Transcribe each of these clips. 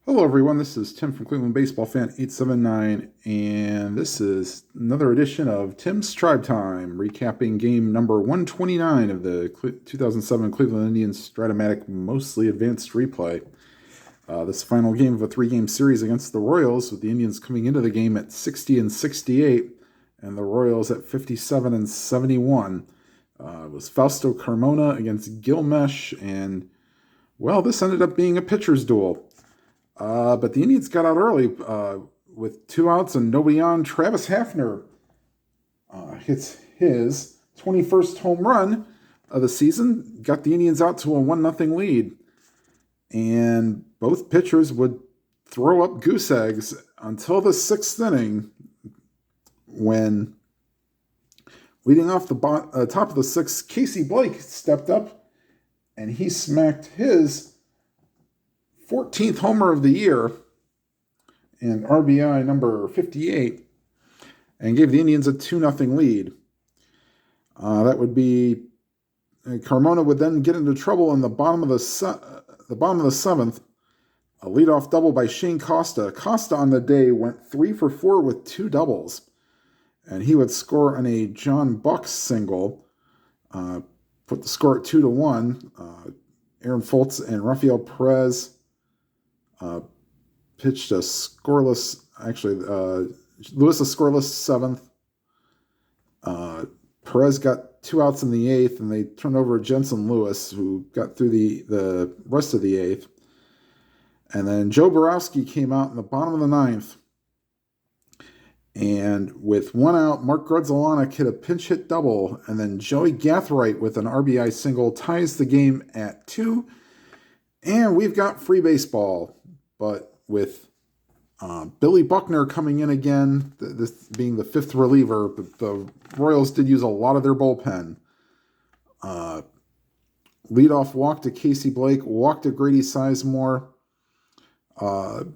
Hello, everyone. This is Tim from Cleveland Baseball Fan 879, and this is another edition of Tim's Tribe Time, recapping game number 129 of the 2007 Cleveland Indians Stratomatic Mostly Advanced Replay. This final game of a three-game series against the Royals, with the Indians coming into the game at 60 and 68, and the Royals at 57 and 71. It was Fausto Carmona against Gil Meche, and well, this ended up being a pitcher's duel. But the Indians got out early with 2 outs and nobody on. Travis Hafner hits his 21st home run of the season, got the Indians out to a 1-0 lead. And both pitchers would throw up goose eggs until the 6th inning, when, leading off the top of the 6th, Casey Blake stepped up and he smacked his 14th homer of the year and RBI number 58, and gave the Indians a 2-0 lead. That would be Carmona would then get into trouble in the bottom of the 7th. A leadoff double by Shane Costa. Costa on the day went 3 for 4 with 2 doubles, and he would score on a John Buck single, put the score at 2-1. Aaron Foltz and Rafael Perez pitched a scoreless, Lewis a scoreless 7th. Perez got 2 outs in the 8th, and they turned over Jensen Lewis, who got through the rest of the 8th. And then Joe Borowski came out in the bottom of the 9th. And with 1 out, Mark Grudzielanek hit a pinch hit double, and then Joey Gathright with an RBI single ties the game at 2. And we've got free baseball, but with Billy Buckner coming in again, this being the 5th reliever, but the Royals did use a lot of their bullpen. Leadoff walk to Casey Blake, walk to Grady Sizemore. Drupal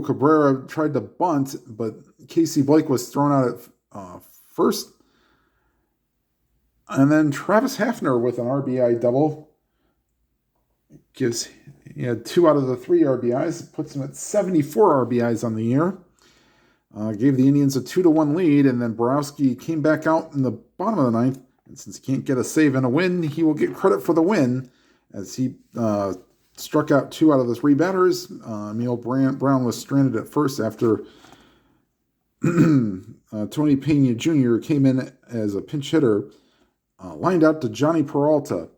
Cabrera tried to bunt, but Casey Blake was thrown out at first. And then Travis Hafner with an RBI double. He had 2 out of the 3 RBIs, puts him at 74 RBIs on the year. Gave the Indians a 2-1 lead, and then Borowski came back out in the bottom of the 9th. And since he can't get a save and a win, he will get credit for the win, as he struck out 2 out of the 3 batters. Emil Brown was stranded at first after Tony Pena Jr. came in as a pinch hitter, lined out to Johnny Peralta.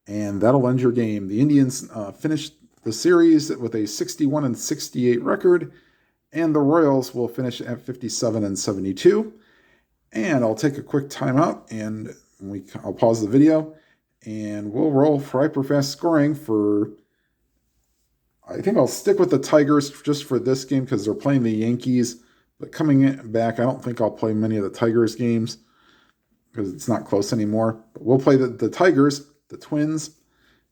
And that'll end your game. The Indians finished the series with a 61 and 68 record, and the Royals will finish at 57 and 72. And I'll take a quick timeout, and I'll pause the video, and we'll roll for hyperfast scoring for. I think I'll stick with the Tigers just for this game because they're playing the Yankees. But coming back, I don't think I'll play many of the Tigers games because it's not close anymore. But we'll play the Tigers, the Twins,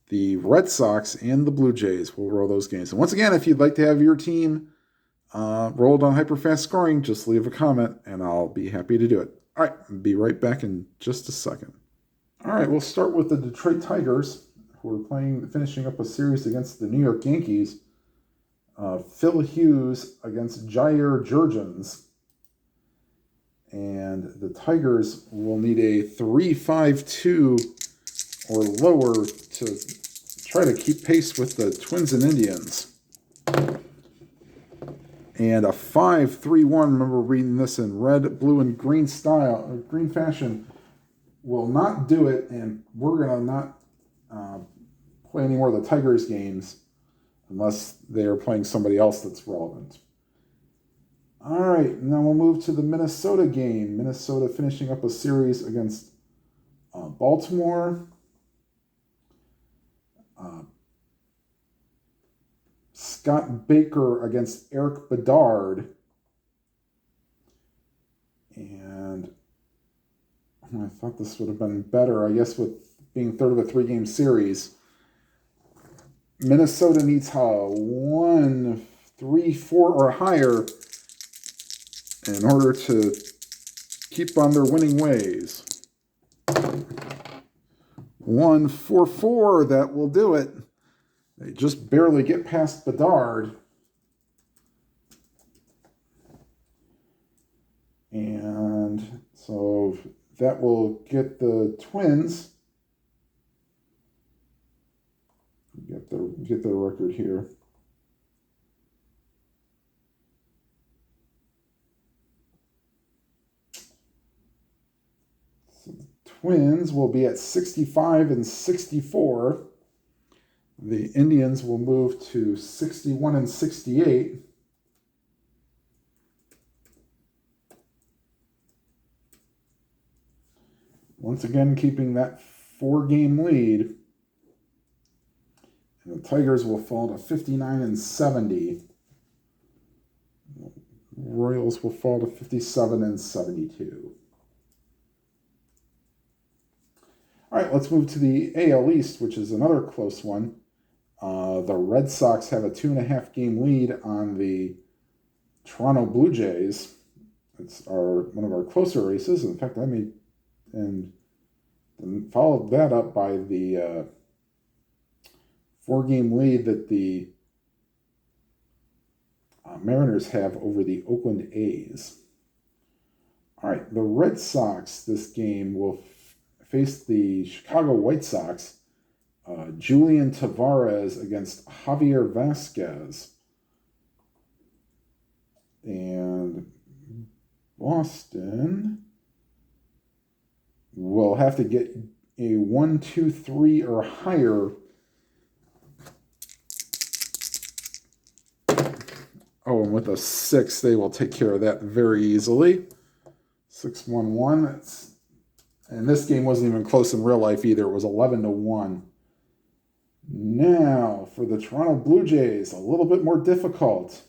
the Red Sox, and the Blue Jays. We'll roll those games. And once again, if you'd like to have your team rolled on hyperfast scoring, just leave a comment, and I'll be happy to do it. All right, be right back in just a second. All right, we'll start with the Detroit Tigers, who are finishing up a series against the New York Yankees. Phil Hughes against Jair Jurgens. And the Tigers will need a 3-5-2 or lower to try to keep pace with the Twins and Indians. And a 5-3-1, remember reading this in red, blue, and green style, or green fashion, will not do it, and we're going to not play any more of the Tigers games unless they are playing somebody else that's relevant. All right, now we'll move to the Minnesota game. Minnesota finishing up a series against Baltimore. Scott Baker against Eric Bedard. And I thought this would have been better, I guess, with being third of a 3-game series. Minnesota needs 1, 3, 4, or higher in order to keep on their winning ways. 1-4-4, that will do it. They just barely get past Bedard. And so that will get the Twins. Get the record here. So the Twins will be at 65 and 64. The Indians will move to 61 and 68. Once again, keeping that 4-game lead. And the Tigers will fall to 59 and 70. Royals will fall to 57 and 72. All right, let's move to the AL East, which is another close one. The Red Sox have a 2.5-game lead on the Toronto Blue Jays. It's one of our closer races. In fact, and followed that up by the 4-game lead that the Mariners have over the Oakland A's. All right, the Red Sox this game will face the Chicago White Sox. Julian Tavares against Javier Vasquez. And Boston will have to get a 1, 2, 3 or higher. Oh, and with a 6, they will take care of that very easily. 6-1-1. And this game wasn't even close in real life either. It was 11-1. Now, for the Toronto Blue Jays, a little bit more difficult.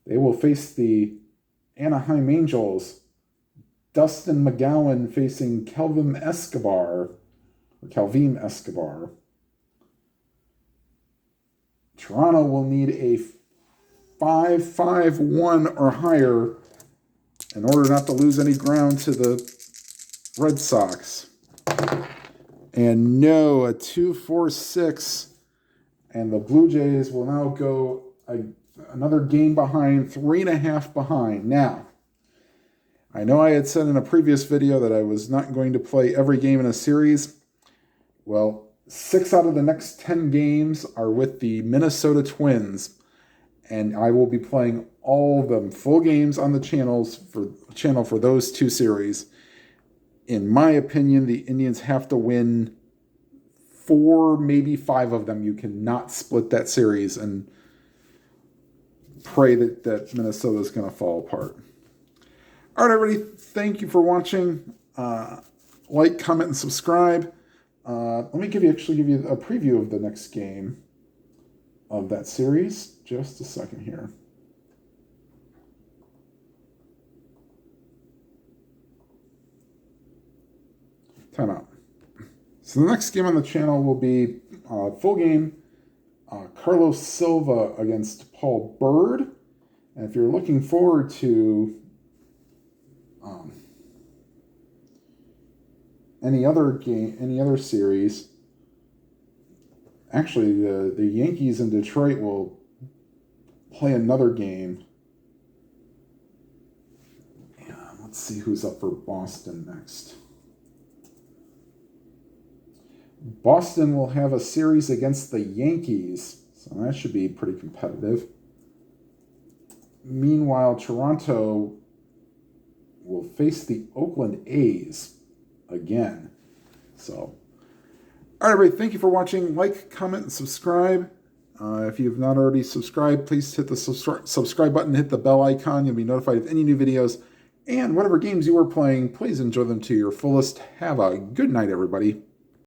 They will face the Anaheim Angels. Dustin McGowan facing Calvin Escobar. Toronto will need a 5-5-1 or higher in order not to lose any ground to the Red Sox. And no, a 2-4-6. And the Blue Jays will now go another game behind, 3.5 behind. Now, I know I had said in a previous video that I was not going to play every game in a series. Well, 6 out of the next 10 games are with the Minnesota Twins. And I will be playing all of them, full games on the channel for those 2 series. In my opinion, the Indians have to win 4, maybe 5 of them. You cannot split that series and pray that Minnesota is going to fall apart. All right, everybody, thank you for watching. Like, comment, and subscribe. Let me give you a preview of the next game of that series. Just a second here. Time out. So the next game on the channel will be full game. Carlos Silva against Paul Bird. And if you're looking forward to any other series, actually the Yankees in Detroit will play another game. Yeah, let's see who's up for Boston next. Boston will have a series against the Yankees, so that should be pretty competitive. Meanwhile, Toronto will face the Oakland A's again. So, all right, everybody, thank you for watching. Like, comment, and subscribe. If you have not already subscribed, please hit the subscribe button, hit the bell icon. You'll be notified of any new videos. And whatever games you are playing, please enjoy them to your fullest. Have a good night, everybody.